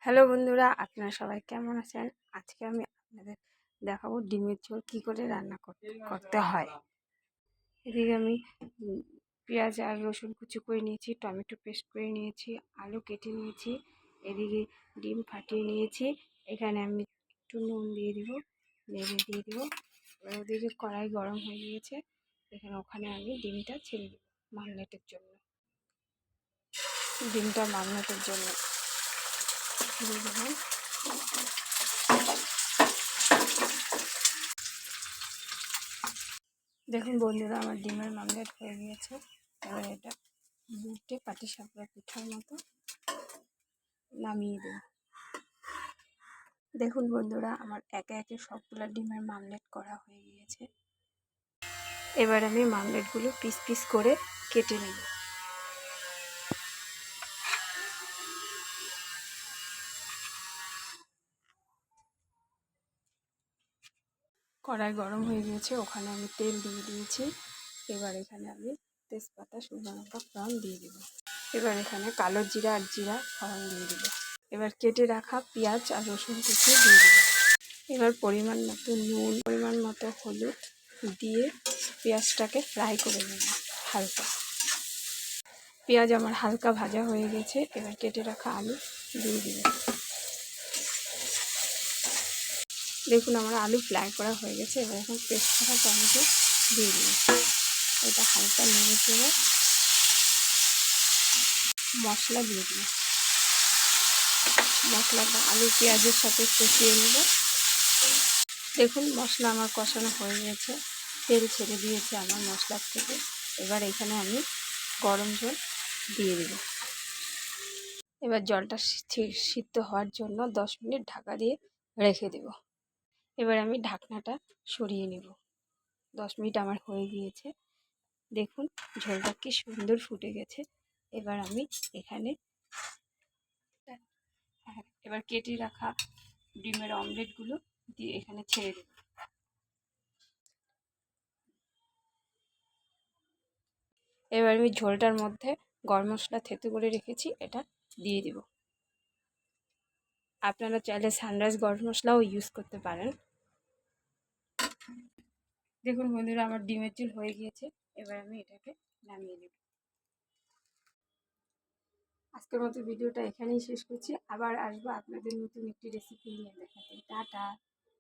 Hello বন্ধুরা, আপনারা সবাই কেমন আছেন? আজকে আমি আপনাদের দেখাবো ডিমের ঝোল কী করে রান্না করতে হয়। এদিকে আমি পেঁয়াজ আর রসুন কুচি করে নিয়েছি, টমেটো পেস্ট করে নিয়েছি, আলু কেটে নিয়েছি, এদিকে ডিম ফাটিয়ে নিয়েছি। এখানে আমি একটু নুন দিয়ে দিব, নেড়ে দিয়ে দেবো। ওদিকে কড়াই গরম হয়ে গিয়েছে, ওখানে আমি ডিমটা ছেড়ে দেবো মারনেটের জন্য। ডিমটা মারনেটের জন্য দিয়ে দেবো। দেখুন বন্ধুরা, আমার ডিমের মামলেট হয়ে গিয়েছে। এবার এটা বুটে পাটিসাপড়া পিঠার মতো নামিয়ে দেব। দেখুন বন্ধুরা, আমার একে একে সবগুলো ডিমের মামলেট করা হয়ে গিয়েছে। এবার আমি মামলেটগুলো পিস পিস করে কেটে নেব। কড়াই গরম হয়ে গিয়েছে, ওখানে আমি তেল দিয়ে দিয়েছি। এবার এখানে আমি তেজপাতা, শুকনো লঙ্কা ফোড়ন দিয়ে দেব। এবার এখানে কালো জিরা আর জিরা ফোড়ন দিয়ে দেব। এবার কেটে রাখা পেঁয়াজ আর রসুন কুচি দিয়ে দেব। এবার পরিমাণ মতো নুন, পরিমাণ মতো হলুদ দিয়ে পেঁয়াজটাকে ফ্রাই করে নেব হালকা। পেঁয়াজ আমার হালকা ভাজা হয়ে গেছে। এবার কেটে রাখা আলু দিয়ে দেব। দেখুন আমার আলু ফ্রাই করা হয়ে গেছে। এবার এখন পেস্ট করা টমেটো দিয়ে দেব। এটা হালকা নেড়ে চেড়ে মশলা দিয়ে দেব। মশলাটা আলু পেঁয়াজের সাথে কষিয়ে নেব। দেখুন মশলা আমার কষানো হয়ে গেছে, তেল ছেড়ে দিয়েছে আমার মশলার থেকে। এবার এখানে আমি গরম জল দিয়ে দেব। এবার জলটা সিদ্ধ হওয়ার জন্য 10 মিনিট ঢাকা দিয়ে রেখে দেব। এবার আমি ঢাকনাটা সরিয়ে নেব। 10 মিনিট আমার হয়ে গিয়েছে। দেখুন ঝোলটা কি সুন্দর ফুটে গেছে। এবার আমি এখানে এবার কেটে রাখা ডিমের অমলেটগুলো দিয়ে এখানে ছেড়ে দেব। এবার আমি ঝোলটার মধ্যে গরম মশলা থেতো করে রেখেছি, এটা দিয়ে দিব। আপনারা চাইলে সানরাইজ গরম মশলাও ইউজ করতে পারেন। দেখুন বন্ধুরা, আমার ডিমের ঝোল হয়ে গিয়েছে। এবার আমি এটাকে নামিয়ে নেব। আজকের মতো ভিডিওটা এখানেই শেষ করছি। আবার আসবো আপনাদের নতুন একটি রেসিপি নিয়ে দেখাতে। টাটা।